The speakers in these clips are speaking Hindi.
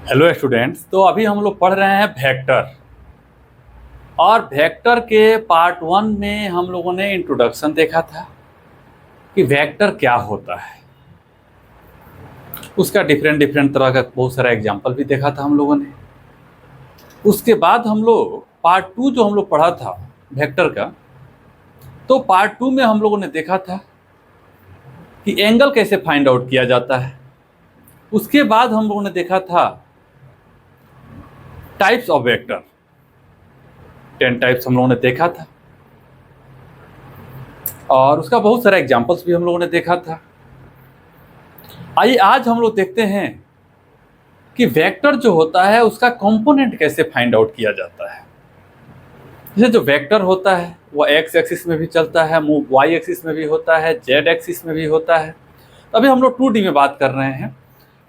Hello students. तो अभी हम लोग पढ़ रहे हैं वेक्टर। और वेक्टर के पार्ट 1 में हम लोगों ने इंट्रोडक्शन देखा था कि वेक्टर क्या होता है। उसका डिफरेंट डिफरेंट तरह का बहुत सारा एग्जाम्पल भी देखा था हम लोगों ने। उसके बाद हम लोग पार्ट 2 जो हम लोग पढ़ा था वेक्टर का, तो पार्ट 2 में हम लोगों ने देखा था कि एंगल कैसे फाइंड आउट किया जाता है। उसके बाद हम लोगों ने देखा था टाइप्स ऑफ वेक्टर, 10 टाइप्स हम लोगों ने देखा था। और उसका बहुत सारा एग्जाम्पल्स भी हम लोगों ने देखा था। आइए आज हम लोग देखते हैं कि वेक्टर जो होता है उसका कंपोनेंट कैसे फाइंड आउट किया जाता है। जैसे जो वेक्टर होता है वो एक्स एक्सिस में भी चलता है, मूव वाई एक्सिस में भी होता है, जेड एक्सिस में भी होता है। तो अभी हम लोग 2D में बात कर रहे हैं।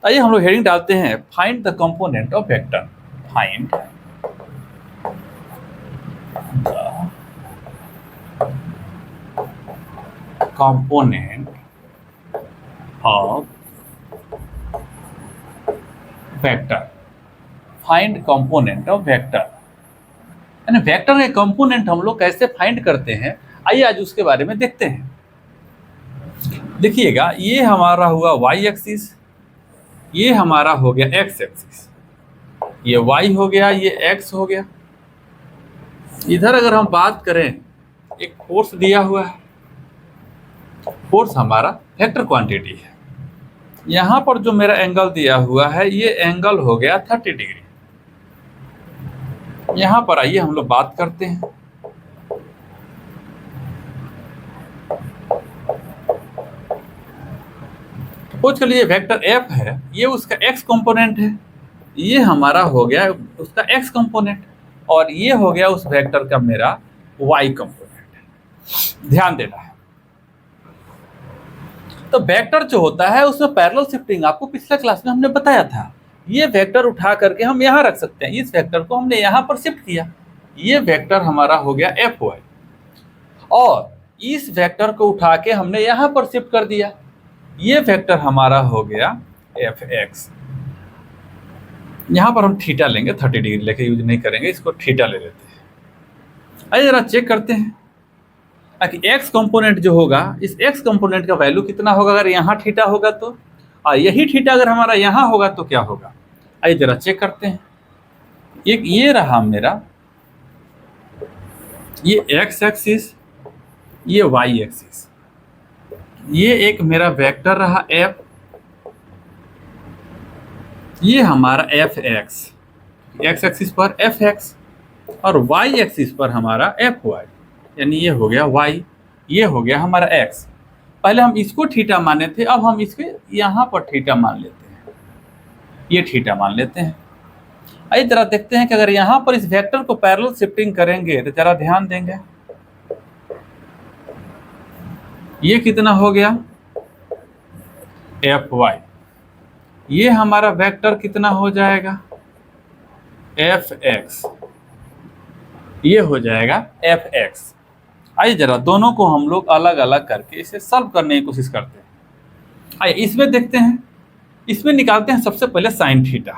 आइए हम लोग हेडिंग डालते हैं find the component of vector. Find component of vector. Find component of vector यानी वेक्टर के कंपोनेंट हम लोग कैसे फाइंड करते हैं। आइए आज उसके बारे में देखते हैं। देखिएगा, ये हमारा हुआ वाई एक्सिस, ये हमारा हो गया एक्स एक्सिस, ये वाई हो गया, ये एक्स हो गया। इधर अगर हम बात करें, एक फोर्स दिया हुआ है, फोर्स हमारा वेक्टर क्वांटिटी है। यहाँ पर जो मेरा एंगल दिया हुआ है ये एंगल हो गया 30 डिग्री। यहाँ पर आइए हम लोग बात करते हैं। सपोज कर लीजिए वेक्टर एफ है, ये उसका एक्स कंपोनेंट है, ये हमारा हो गया उसका एक्स कंपोनेंट, और ये हो गया उस वेक्टर का मेरा वाई कंपोनेंट है। ध्यान देना है। तो वेक्टर जो होता है उसमें पैरेलल शिफ्टिंग आपको पिछले क्लास में हमने बताया था। ये वेक्टर उठा करके हम यहाँ रख सकते हैं। इस वेक्टर को हमने यहाँ पर शिफ्ट किया, ये वेक्टर हमारा हो गया एफ वाई, और इस वेक्टर को उठा के हमने यहाँ पर शिफ्ट कर दिया, ये वेक्टर हमारा हो गया एफ एक्स। यहाँ पर हम थीटा लेंगे, 30 डिग्री लेके यूज नहीं करेंगे, इसको थीटा ले लेते हैं। आइए जरा चेक करते हैं कि एक्स कंपोनेंट जो होगा, इस एक्स कंपोनेंट का वैल्यू कितना होगा अगर यहाँ थीटा होगा तो, और यही थीटा अगर हमारा यहाँ होगा तो क्या होगा। आइए जरा चेक करते हैं। एक ये रहा मेरा, ये एक्स एक्सिस, ये वाई एक्सिस, ये एक मेरा वेक्टर रहा एफ, ये हमारा एफ एक्स, एक्स एक्सिस पर एफ एक्स, और वाई एक्सिस पर हमारा एफ वाई, यानी ये हो गया वाई, ये हो गया हमारा एक्स। पहले हम इसको थीटा माने थे, अब हम इसके यहाँ पर थीटा मान लेते हैं, ये थीटा मान लेते हैं। आइए जरा देखते हैं कि अगर यहाँ पर इस वेक्टर को पैरेलल शिफ्टिंग करेंगे तो जरा ध्यान देंगे, ये कितना हो गया एफ वाई, ये हमारा वेक्टर कितना हो जाएगा एफ एक्स, ये हो जाएगा एफ एक्स। आइए जरा दोनों को हम लोग अलग अलग करके इसे सॉल्व करने की कोशिश करते हैं। आइए इसमें देखते हैं, इसमें निकालते हैं सबसे पहले sine theta.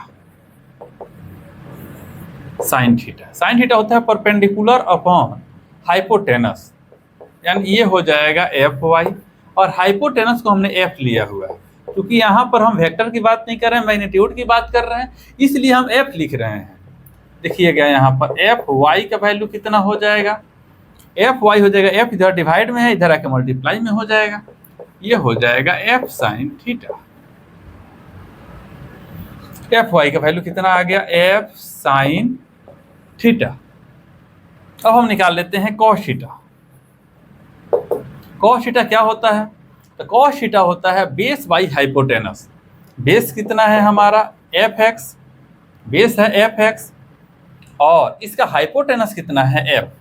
Sine theta, sine theta होता है परपेंडिकुलर अपॉन हाइपोटेनस, यानी ये हो जाएगा एफ वाई, और हाइपोटेनस को हमने एफ लिया हुआ है। क्योंकि यहाँ पर हम वेक्टर की बात नहीं कर रहे हैं, मैग्नीट्यूड की बात कर रहे हैं, इसलिए हम एफ लिख रहे हैं। देखिएगा यहाँ पर एफ वाई का वैल्यू कितना हो जाएगा, एफ वाई हो जाएगा, एफ इधर डिवाइड में है, इधर आके मल्टीप्लाई में हो जाएगा, ये हो जाएगा F sine theta. F Y का वैल्यू कितना आ गया एफ साइन थीटा। अब हम निकाल लेते हैं कॉस थीटा। कॉस थीटा क्या होता है, तो कॉस थीटा होता है बेस बाई हाइपोटेनस। बेस कितना है हमारा एफ एक्स, बेस है एफ एक्स, और इसका हाइपोटेनस कितना है एफ,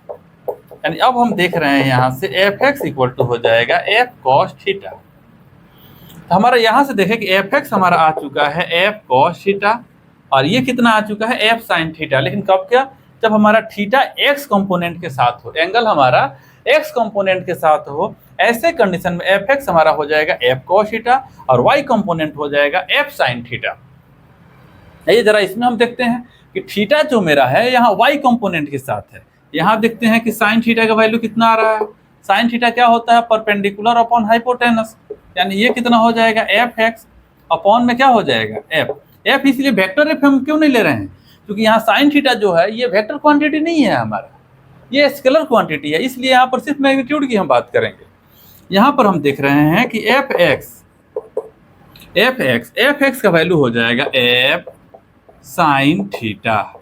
यानी अब हम देख रहे हैं यहाँ से एफ एक्स इक्वल टू हो जाएगा एफ कॉस थीटा। तो हमारा यहाँ से देखें कि एफ एक्स हमारा आ चुका है एफ कॉस थीटा, और ये कितना आ चुका है एफ साइन थीटा। लेकिन कब क्या, जब हमारा थीटा एक्स कंपोनेंट के साथ हो, एंगल हमारा एक्स कंपोनेंट के साथ हो, ऐसे कंडीशन में एफ एक्स हमारा हो जाएगा एफ कॉस थीटा, और वाई कंपोनेंट हो जाएगा एफ साइन थीटा। ये जरा इसमें हम देखते हैं कि थीटा जो मेरा है यहाँ y कंपोनेंट के साथ है। यहाँ देखते हैं कि साइन थीटा का वैल्यू कितना आ रहा है। साइन थीटा क्या होता है? परपेंडिकुलर अपॉन हाइपोटेनस, यानी ये कितना हो जाएगा? एफ एक्स अपॉन में क्या हो जाएगा? एफ। एफ इसलिए वेक्टर एफ हम क्यों नहीं ले रहे हैं? क्योंकि यहाँ साइन थीटा जो है ये वेक्टर क्वांटिटी नहीं है हमारा, ये स्केलर क्वांटिटी है, इसलिए यहाँ पर सिर्फ मैग्नीट्यूड की हम बात करेंगे। यहाँ पर हम देख रहे हैं कि एफ एक्स का वैल्यू हो जाएगा F sine theta,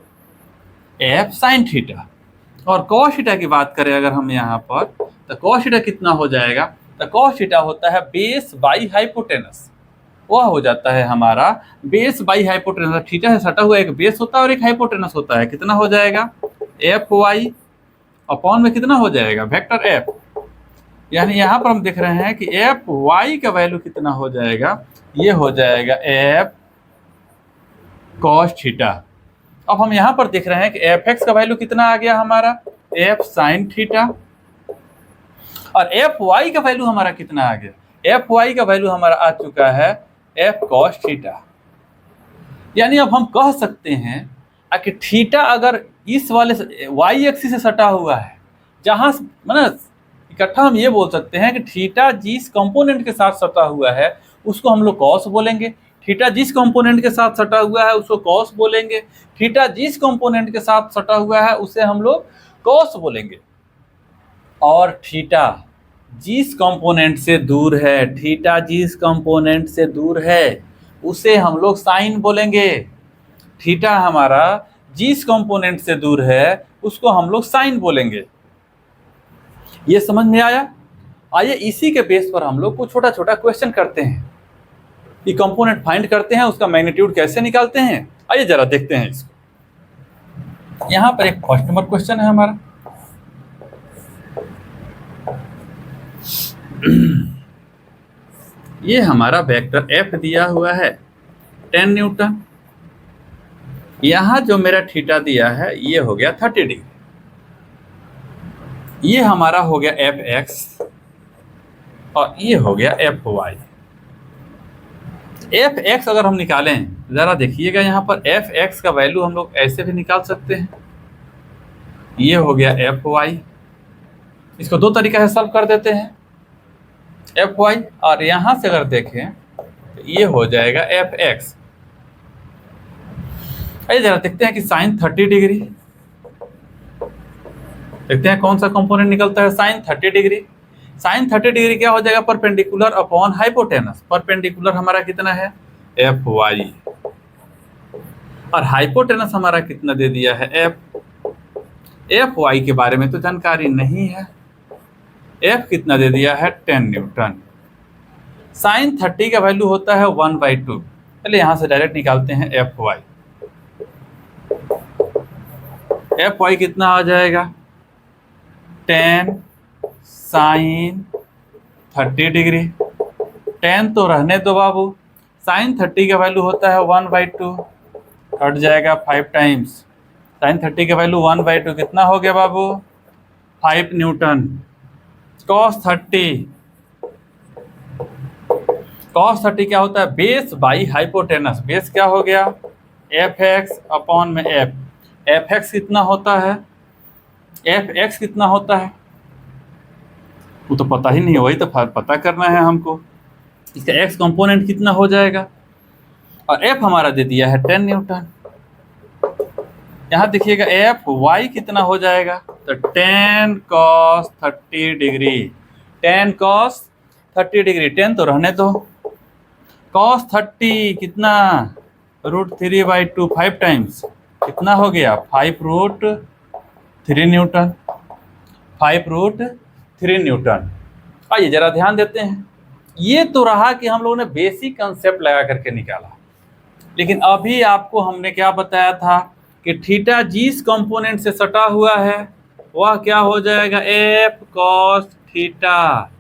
F sine theta. और कॉस थीटा की बात करें अगर हम यहाँ पर, तो कॉस थीटा कितना हो जाएगा? तो कॉस थीटा होता है बेस बाई हाइपोटेनस, वह हो जाता है हमारा बेस बाई हाइपोटेनस। थीटा से सटा हुआ एक बेस होता है और एक हाइपोटेनस होता है। कितना हो जाएगा? एफ वाई अपॉन में कितना हो जाएगा? Vector F. यानी यहाँ पर हम देख रहे हैं कि एफ वाई का वैल्यू कितना हो जाएगा? ये हो जाएगा एफ कॉस थीटा। अब हम यहाँ पर देख रहे हैं कि एफ एक्स का वैल्यू कितना आ गया हमारा? F sine theta. और एफ वाई का वैल्यू हमारा कितना आ गया? एफ वाई का वैल्यू हमारा आ चुका है एफ कॉस थीटा। यानी अब हम कह सकते हैं कि थीटा अगर इस वाले वाई एक्सिस से सटा हुआ है, जहाँ मतलब इकट्ठा हम ये बोल सकते हैं कि थीटा जिस कंपोनेंट के साथ सटा हुआ है उसको हम लोग कॉस बोलेंगे, थीटा जिस कंपोनेंट के साथ सटा हुआ है उसको कॉस बोलेंगे, थीटा जिस कंपोनेंट के साथ सटा हुआ है उसे हम लोग कॉस बोलेंगे। और थीटा जिस कंपोनेंट से दूर है, थीटा जिस कंपोनेंट से दूर है उसे हम लोग साइन बोलेंगे। थीटा हमारा जिस कंपोनेंट से दूर है उसको हम लोग साइन बोलेंगे। ये समझ में आया? आइए इसी के बेस पर हम लोग कुछ छोटा छोटा क्वेश्चन करते हैं कि कंपोनेंट फाइंड करते हैं, उसका मैग्नीट्यूड कैसे निकालते हैं। आइए जरा देखते हैं इसको। यहाँ पर एक फर्स्ट नंबर क्वेश्चन है हमारा। ये हमारा वेक्टर एफ दिया हुआ है 10 न्यूटन। यहाँ जो मेरा थीटा दिया है ये हो गया 30 डिग्री। ये हमारा हो गया एफ एक्स और ये हो गया एफ वाई। एफ एक्स अगर हम निकालें, ज़रा देखिएगा यहाँ पर एफ एक्स का वैल्यू हम लोग ऐसे भी निकाल सकते हैं। ये हो गया एफ वाई। इसको दो तरीका से सॉल्व कर देते हैं, एफ वाई। और यहाँ से अगर देखें तो ये हो जाएगा एफ एक्स। आइए जरा देखते हैं कि साइन 30 डिग्री, देखते हैं कौन सा कंपोनेंट निकलता है। साइन 30 डिग्री, साइन 30 डिग्री क्या हो जाएगा? Perpendicular upon hypotenuse. परपेंडिकुलर हमारा कितना है? F Y. और हाइपोटेनस हमारा कितना दे दिया है? एफ वाई के बारे में तो जानकारी नहीं है। एफ कितना दे दिया है? 10 न्यूटन। साइन 30 का वैल्यू होता है 1/2। चलिए यहाँ से डायरेक्ट निकालते हैं एफ वाई। एफ वाई कितना आ जाएगा? 10 साइन 30 डिग्री। 10 तो रहने दो बाबू, साइन 30 का वैल्यू होता है 1/2, कट जाएगा 5 टाइम्स। साइन 30 का वैल्यू 1/2 कितना हो गया बाबू? 5 न्यूटन। कॉस 30, कॉस 30 क्या होता है? Base by hypotenuse. बेस क्या हो गया? एफ एक्स अपॉन में एफ। एफ एक्स कितना होता है? एफ एक्स कितना होता है वो तो पता ही नहीं है, वही तो पता करना है हमको। इसका एक्स कंपोनेंट कितना हो जाएगा? और एफ हमारा दे दिया है 10 न्यूटन। यहाँ देखिएगा एफ वाई कितना हो जाएगा? तो 10 cos 30 डिग्री। 10 cos 30 डिग्री, 10 तो रहने दो। cos 30 कितना? √3/2, 5 टाइम्स कितना हो गया? 5√3 न्यूटन। 5√3 न्यूटन। आइए जरा ध्यान देते हैं। ये तो रहा कि हम लोगों ने बेसिक कंसेप्ट लगा करके निकाला, लेकिन अभी आपको हमने क्या बताया था कि थीटा जिस कंपोनेंट से सटा हुआ है वह क्या हो जाएगा? F cos theta.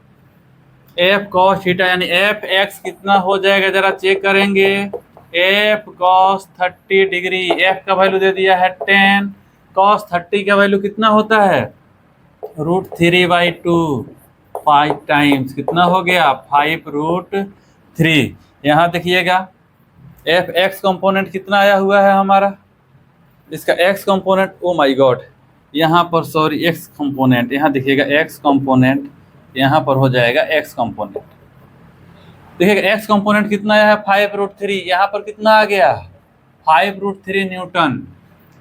F cos theta यानी एफ एक्स कितना हो जाएगा? जरा चेक करेंगे। एफ कॉस 30 डिग्री, एफ का वैल्यू दे दिया है 10, कॉस 30 का वैल्यू कितना होता है? √3/2, 5 टाइम्स कितना हो गया? 5√3। यहाँ देखिएगा एफ एक्स कंपोनेंट कितना आया हुआ है हमारा, इसका x component, oh my God, यहाँ पर सॉरी एक्स कंपोनेंट, यहाँ देखिएगा एक्स कंपोनेंट, यहाँ पर हो जाएगा एक्स कंपोनेंट। देखिएगा एक्स कंपोनेंट कितना आया है 5√3, यहाँ पर कितना आ गया 5√3 न्यूटन।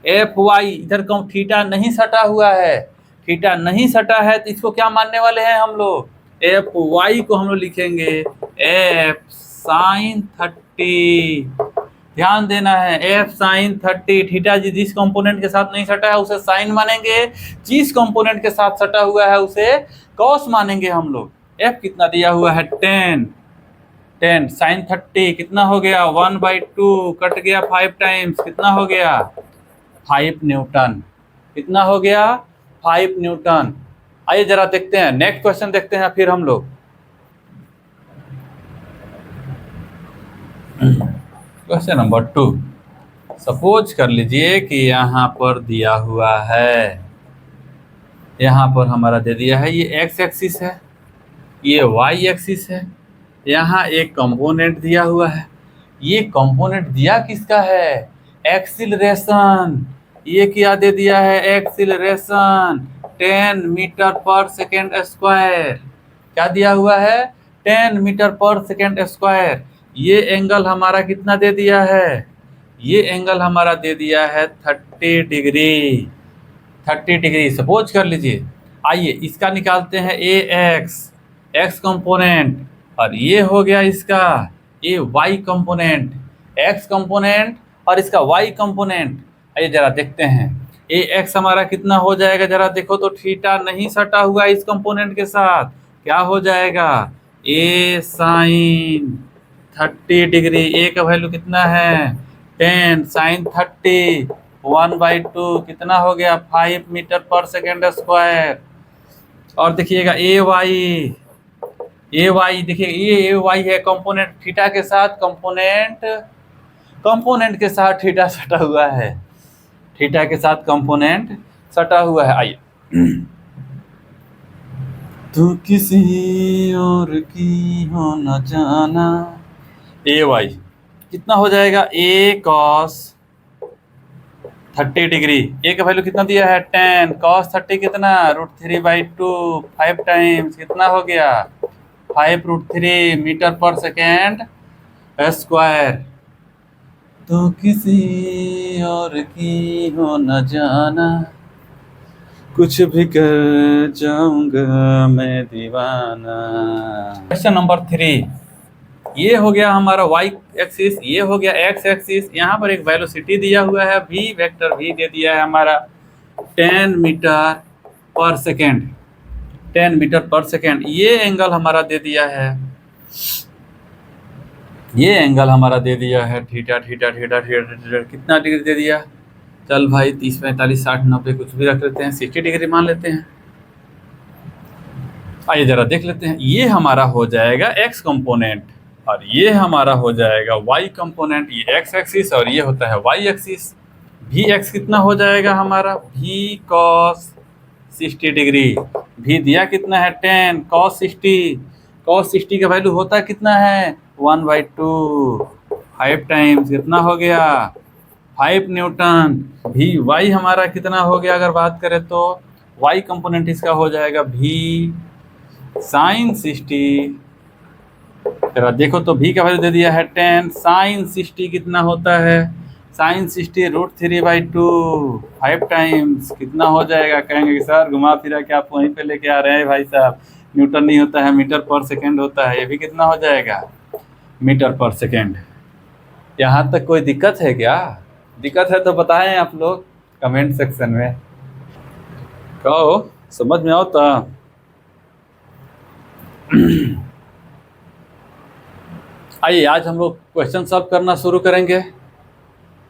एफ वाई इधर कम थीटा नहीं सटा हुआ है, थीटा नहीं सटा है तो इसको क्या मानने वाले हैं हम लोग, एफ वाई को हम लोग लिखेंगे एफ साइन 30। ध्यान देना है एफ साइन 30, थीटा जिस कंपोनेंट के साथ नहीं सटा है उसे साइन मानेंगे, जिस कंपोनेंट के साथ सटा हुआ है उसे कॉस मानेंगे हम लोग। एफ कितना दिया हुआ है 10 साइन 30 कितना हो गया 1/2, कट गया 5 टाइम्स, कितना हो गया 5 न्यूटन, कितना हो गया 5 न्यूटन। आइए जरा देखते हैं नेक्स्ट क्वेश्चन देखते हैं फिर हम लोग। क्वेश्चन नंबर 2, सपोज कर लीजिए कि यहाँ पर दिया हुआ है, यहाँ पर हमारा दे दिया है ये एक्स एक्सिस है, ये वाई एक्सिस है, यहाँ एक कंपोनेंट दिया हुआ है, ये कंपोनेंट दिया किसका है एक्सीलरेशन, ये क्या दे दिया है एक्सीलरेशन 10 मीटर पर सेकेंड स्क्वायर, क्या दिया हुआ है 10 मीटर पर सेकेंड स्क्वायर। ये एंगल हमारा कितना दे दिया है, ये एंगल हमारा दे दिया है 30 डिग्री, 30 डिग्री सपोज कर लीजिए। आइए इसका निकालते हैं ए एक्स कंपोनेंट, और ये हो गया इसका ए वाई कंपोनेंट, एक्स कंपोनेंट और इसका वाई कंपोनेंट। आइए जरा देखते हैं ए एक्स हमारा कितना हो जाएगा, जरा देखो तो थीटा नहीं सटा हुआ इस कंपोनेंट के साथ, क्या हो जाएगा ए साइन 30 डिग्री, ए का वैल्यू कितना है 10 साइन 30 1/2 कितना हो गया 5 मीटर पर सेकेंड स्क्वायर। और देखिएगा ए वाई देखिए ये वाई है कंपोनेंट थीटा के साथ, कंपोनेंट के साथ थीटा सटा हुआ है, थीटा के साथ कंपोनेंट सटा हुआ है। आइए तू किसी और की हो न जाना, ए वाई कितना हो जाएगा ए कॉस 30 डिग्री, ए का वैल्यू कितना दिया है 10 कॉस 30 कितना √3/2 5 टाइम्स कितना हो गया 5√3 मीटर पर सेकेंड स्क्वायर। तो किसी और की हो न जाना, कुछ भी कर जाऊंगा मैं दीवाना। क्वेश्चन नंबर 3, ये हो गया हमारा y एक्सिस, ये हो गया x एक्सिस, यहाँ पर एक वेलोसिटी दिया हुआ है v, वेक्टर v दे दिया है हमारा 10 मीटर पर सेकेंड, 10 मीटर पर सेकेंड। ये एंगल हमारा दे दिया है, ये एंगल हमारा दे दिया है थीटा कितना डिग्री दे दिया, चल भाई 30 45 60 90 कुछ भी रख लेते हैं, 60 डिग्री मान लेते हैं। आइए जरा देख लेते हैं, ये हमारा हो जाएगा एक्स कंपोनेंट और ये हमारा हो जाएगा वाई कंपोनेंट, ये एक्स एक्सिस और ये होता है वाई एक्सिस। वी एक्स कितना हो जाएगा हमारा वी कॉस 60 डिग्री, भी दिया कितना है 10 कॉस 60 का वैल्यू होता है कितना है 1/2 5 टाइम्स कितना हो गया 5 न्यूटन। भी वाई हमारा कितना हो गया, अगर बात करें तो वाई कंपोनेंट इसका हो जाएगा भी साइन 60, जरा देखो तो भी का वैल्यू दे दिया है 10 साइन 60 कितना होता है साइन 60 √3/2 5 टाइम्स कितना हो जाएगा। कहेंगे कि सर घुमा फिरा के आप वहीं पे लेके आ रहे हैं भाई साहब, न्यूटन नहीं होता है मीटर पर सेकेंड होता है, ये भी कितना हो जाएगा मीटर पर सेकेंड। यहाँ तक कोई दिक्कत है क्या, दिक्कत है तो बताएं आप लोग कमेंट सेक्शन में, कहो समझ में आओ तो। आइए आज हम लोग क्वेश्चन सॉल्व करना शुरू करेंगे।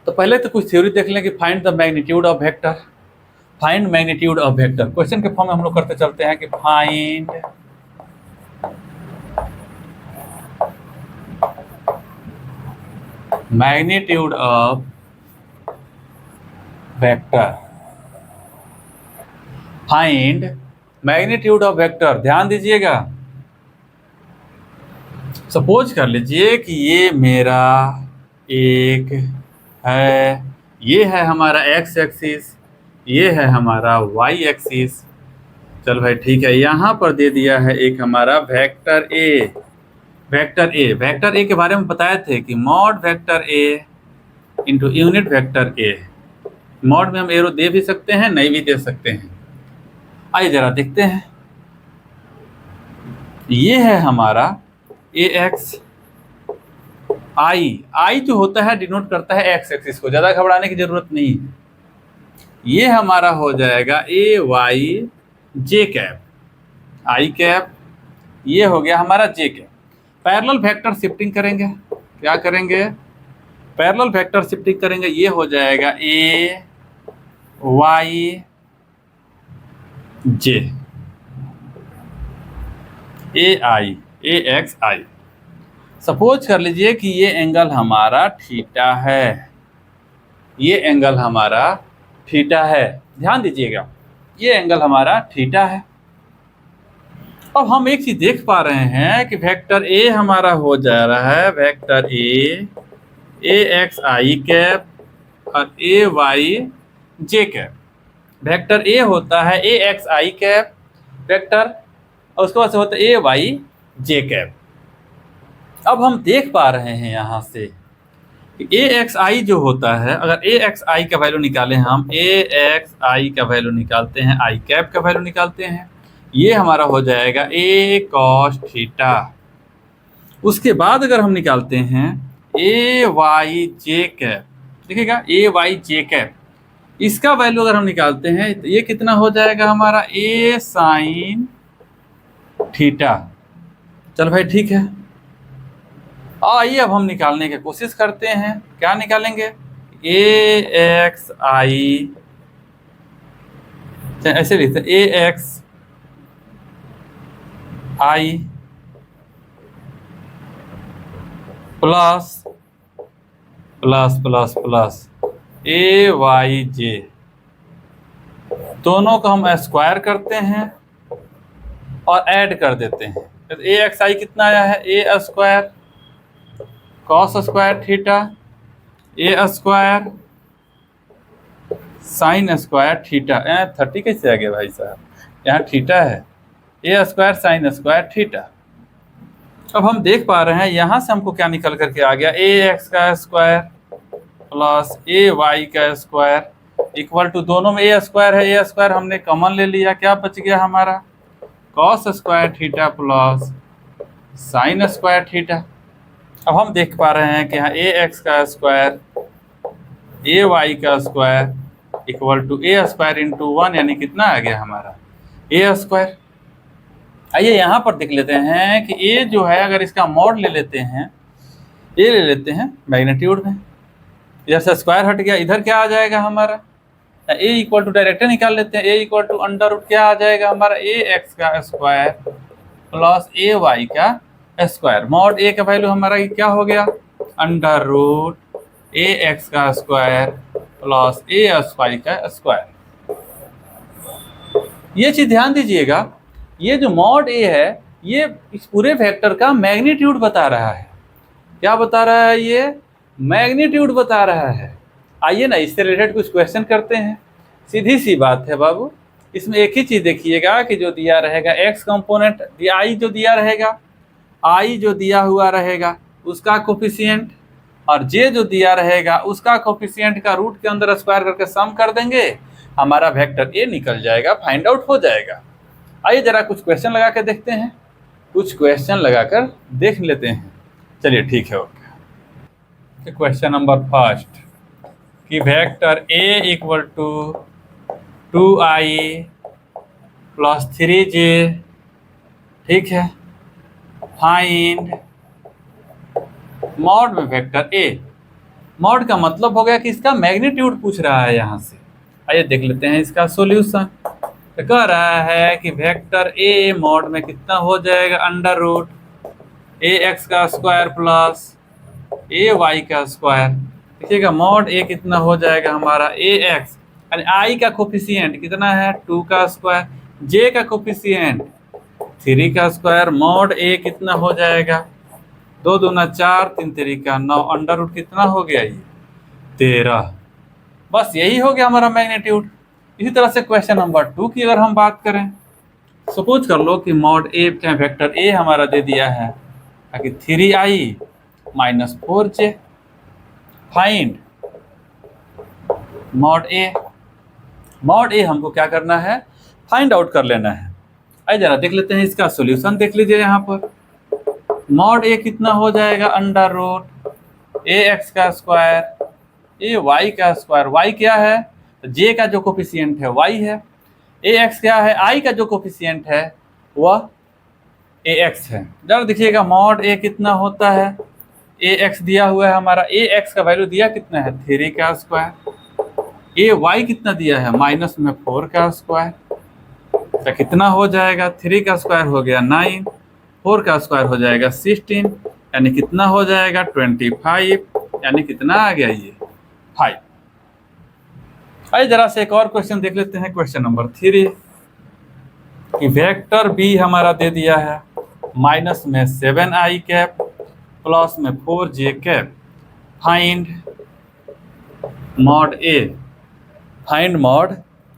तो पहले तो कुछ थ्योरी देख लें कि find the magnitude of vector, find magnitude of vector. Question के फॉर्म में हम लोग करते चलते हैं कि find magnitude of vector, find magnitude of vector. ध्यान दीजिएगा, सपोज कर लीजिए कि ये मेरा एक है, ये है हमारा एक्स एक्सिस, ये है हमारा वाई एक्सिस। चल भाई ठीक है, यहाँ पर दे दिया है एक हमारा वेक्टर ए। वेक्टर ए के बारे में बताए थे कि mod vector A into unit vector a. Mod में हम एरो दे भी सकते हैं, नहीं भी दे सकते हैं। आइए जरा देखते हैं। ये है हमारा ए एक्स आई जो होता है डिनोट करता है एक्स एक्सिस को, ज़्यादा घबराने की जरूरत नहीं है। ये हमारा हो जाएगा ए वाई जे कैप, आई कैप, ये हो गया हमारा जे कैप। पैरेलल वेक्टर शिफ्टिंग करेंगे, क्या करेंगे? पैरेलल वेक्टर शिफ्टिंग करेंगे, ये हो जाएगा ए वाई जे, ए आई, ए एक्स आई। सपोज कर लीजिए कि ये एंगल हमारा थीटा है, ये एंगल हमारा थीटा है, ध्यान दीजिएगा, ये एंगल हमारा थीटा है। अब हम एक चीज देख पा रहे हैं कि वेक्टर ए हमारा हो जा रहा है vector A X I cap और A Y J cap. Vector A होता है A X I cap vector, और उसके बाद से होता है ए वाई जे कैप। अब हम देख पा रहे हैं यहाँ से कि ए एक्स आई जो होता है, अगर ए एक्स आई का वैल्यू निकालें, हम ए एक्स आई का वैल्यू निकालते हैं, आई कैप का वैल्यू निकालते हैं, ये हमारा हो जाएगा ए कॉस थीटा। उसके बाद अगर हम निकालते हैं ए वाई जे कैप, देखिएगा ए वाई जे कैप, इसका वैल्यू अगर हम निकालते हैं तो ये कितना हो जाएगा हमारा ए साइन थीटा। चल भाई ठीक है, आइए अब हम निकालने की कोशिश करते हैं। क्या निकालेंगे? ए एक्स आई, ऐसे लिखते हैं ए एक्स आई प्लस प्लस प्लस प्लस ए वाई जे, दोनों को हम स्क्वायर करते हैं और ऐड कर देते हैं। तो ए एक्स आई कितना आया है? ए स्क्वायर कॉस स्क्वायर थीटा, ए स्क्वायर साइन स्क्वायर थीटा। 30 कैसे आ गया भाई साहब? यहाँ थीटा है, ए स्क्वायर साइन स्क्वायर थीटा। अब हम देख पा रहे हैं यहाँ से हमको क्या निकल करके आ गया, ए एक्स का स्क्वायर प्लस ए वाई का स्क्वायर इक्वल टू, दोनों में ए स्क्वायर है, ए स्क्वायर हमने कॉमन ले लिया, क्या बच गया हमारा? Cos square theta plus sine square theta. अब हम देख पा रहे हैं कि यहाँ ए एक्स का स्क्वायर ए वाई का square equal to a square into 1, यानी कितना आ गया हमारा? A square. आइए यहाँ पर देख लेते हैं कि ए जो है, अगर इसका मॉड ले लेते हैं, ए ले लेते हैं मैग्नीट्यूड में, इधर से स्क्वायर हट गया, इधर क्या आ जाएगा हमारा? ए इक्वल टू डायरेक्ट निकाल लेते हैं, ए इक्वल टू अंडर रूट क्या आ जाएगा हमारा? ए एक्स का स्क्वायर प्लस ए वाई का स्क्वायर। मॉड ए का वैल्यू हमारा क्या हो गया? अंडर रूट ए एक्स का स्क्वायर प्लस ए वाई का स्क्वायर। ये चीज ध्यान दीजिएगा, ये जो मॉड ए है ये इस पूरे वेक्टर का मैग्नीट्यूड बता रहा है। क्या बता रहा है? ये मैग्नीट्यूड बता रहा है। आइए ना इससे रिलेटेड कुछ क्वेश्चन करते हैं। सीधी सी बात है बाबू, इसमें एक ही चीज देखिएगा कि जो दिया रहेगा एक्स कंपोनेंट, आई जो दिया रहेगा, आई जो दिया हुआ रहेगा उसका कोफिशिएंट, और जे जो दिया रहेगा उसका कोफिशिएंट का रूट के अंदर स्क्वायर करके सम कर देंगे, हमारा वेक्टर ए निकल जाएगा, फाइंड आउट हो जाएगा। आइए जरा कुछ क्वेश्चन लगा के देखते हैं, कुछ क्वेश्चन लगाकर देख लेते हैं। चलिए ठीक है, ओके। क्वेश्चन नंबर फर्स्ट कि vector a equal to 2i plus 3j, ठीक है, फाइंड मॉड में वेक्टर ए। मॉड का मतलब हो गया कि इसका मैग्नीट्यूड पूछ रहा है यहाँ से। आइए देख लेते हैं इसका सॉल्यूशन। तो कह रहा है कि वेक्टर ए मॉड में कितना हो जाएगा? अंडर रूट ए एक्स का स्क्वायर प्लस ए वाई का स्क्वायर। देखिएगा मॉड ए कितना हो जाएगा हमारा? ए एक्स, यानी आई का कोफिशिएंट कितना है? 2 का स्क्वायर, जे का कोफिशिएंट 3 का स्क्वायर, मॉड ए कितना हो जाएगा? 2 दूना 4, 3 तिरिका 9, अंडर रूट कितना हो गया ये 13। बस यही हो गया हमारा मैग्नीट्यूड। इसी तरह से क्वेश्चन नंबर 2 की अगर हम बात करें, सपोज कर लो कि मॉड ए चाहे वेक्टर ए हमारा दे दिया है कि 3i minus 4j, find mod A. Mod A हमको क्या करना है, फाइंड आउट कर लेना है। आइए जरा देख लेते हैं इसका सॉल्यूशन, देख लीजिए यहाँ पर मॉड ए कितना हो जाएगा, अंडर रूट ए एक्स का स्क्वायर ए वाई का स्क्वायर। वाई क्या है, तो जे का जो कोफिशिएंट है वाई है, ए एक्स क्या है, आई का जो कोफिशिएंट है वह ए एक्स है। जरा देखिएगा मॉड ए कितना होता है, ए एक्स दिया हुआ है हमारा, ए एक्स का वैल्यू दिया कितना है 3 का स्क्वायर, ए वाई कितना दिया है माइनस में 4 का स्क्वायर, तो कितना हो जाएगा 3 का स्क्वायर हो गया 9, 4 का स्क्वायर हो जाएगा 16, यानी कितना हो जाएगा 25, यानी कितना आ गया ये 5। आइए जरा से एक और क्वेश्चन देख लेते हैं, क्वेश्चन नंबर 3 कि वेक्टर बी हमारा दे दिया है माइनस में 7i कैप प्लस में 4j कैप, फाइंड मॉड ए। फाइंड मॉड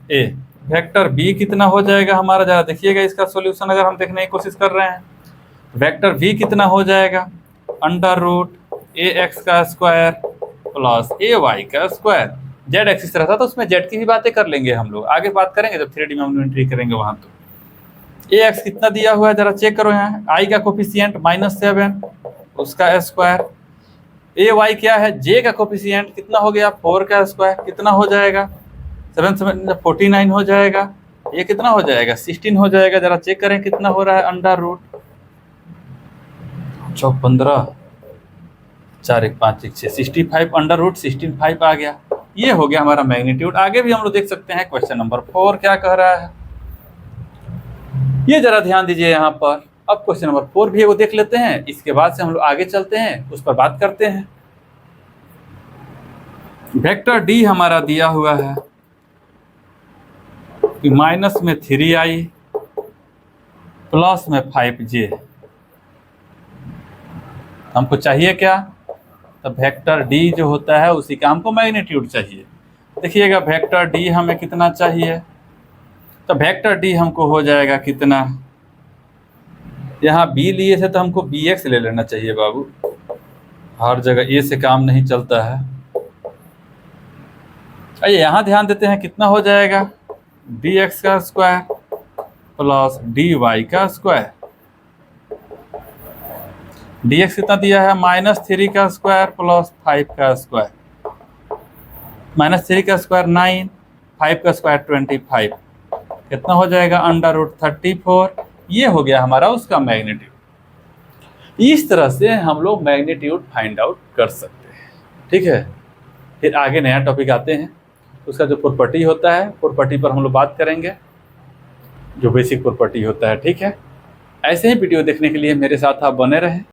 ए, वेक्टर बी कितना हो जाएगा हमारा, जरा देखिएगा इसका सॉल्यूशन अगर हम देखने की कोशिश कर रहे हैं। वेक्टर बी कितना हो जाएगा, अंडर रूट ए एक्स का स्क्वायर प्लस ए वाई का स्क्वायर। जेड एक्सिस रहता तो उसमें जेड की भी बातें कर लेंगे हम लोग, आगे बात करेंगे जब 3D में हम एंट्री करेंगे वहाँ। तो ए एक्स कितना दिया हुआ है जरा चेक करो यहाँ, आई का कोफिशिएंट -7 उसका स्क्वायर, ए वाई क्या है जे का कोफिशिएंट कितना हो गया 4 का स्क्वायर, कितना हो जाएगा 7 7 49 हो जाएगा, ये कितना हो जाएगा 16 हो जाएगा। जरा चेक करें कितना हो रहा है, अंडर रूट 15 4 1 5 1 6 65, अंडर रूट 16 आ गया। ये हो गया हमारा मैग्नीट्यूड। आगे भी हम लोग देख सकते हैं क्वेश्चन नंबर 4 क्या कह रहा है, ये जरा ध्यान दीजिए यहाँ पर। अब क्वेश्चन नंबर 4 भी वो देख लेते हैं, इसके बाद से हम लोग आगे चलते हैं, उस पर बात करते हैं। वेक्टर डी हमारा दिया हुआ है कि माइनस में 3i प्लस में 5j, हमको चाहिए क्या, तो वेक्टर डी जो होता है उसी का हमको मैग्नीट्यूड चाहिए। देखिएगा वेक्टर डी हमें कितना चाहिए, तो वेक्टर डी हमको हो जाएगा कितना, यहाँ बी लिए थे तो हमको बी एक्स ले लेना चाहिए बाबू, हर जगह ए से काम नहीं चलता है। आइए यहाँ ध्यान देते हैं कितना हो जाएगा, डी एक्स का स्क्वायर प्लस डी वाई का स्क्वायर। डी एक्स कितना दिया है -3 का स्क्वायर प्लस 5 का स्क्वायर, -3 का स्क्वायर 9, 5 का स्क्वायर 25, कितना हो जाएगा अंडर रूट 34। ये हो गया हमारा उसका मैग्नीट्यूड। इस तरह से हम लोग मैग्नीट्यूड फाइंड आउट कर सकते हैं, ठीक है। फिर आगे नया टॉपिक आते हैं, उसका जो प्रॉपर्टी होता है, प्रॉपर्टी पर हम लोग बात करेंगे, जो बेसिक प्रॉपर्टी होता है, ठीक है। ऐसे ही वीडियो देखने के लिए मेरे साथ आप बने रहें।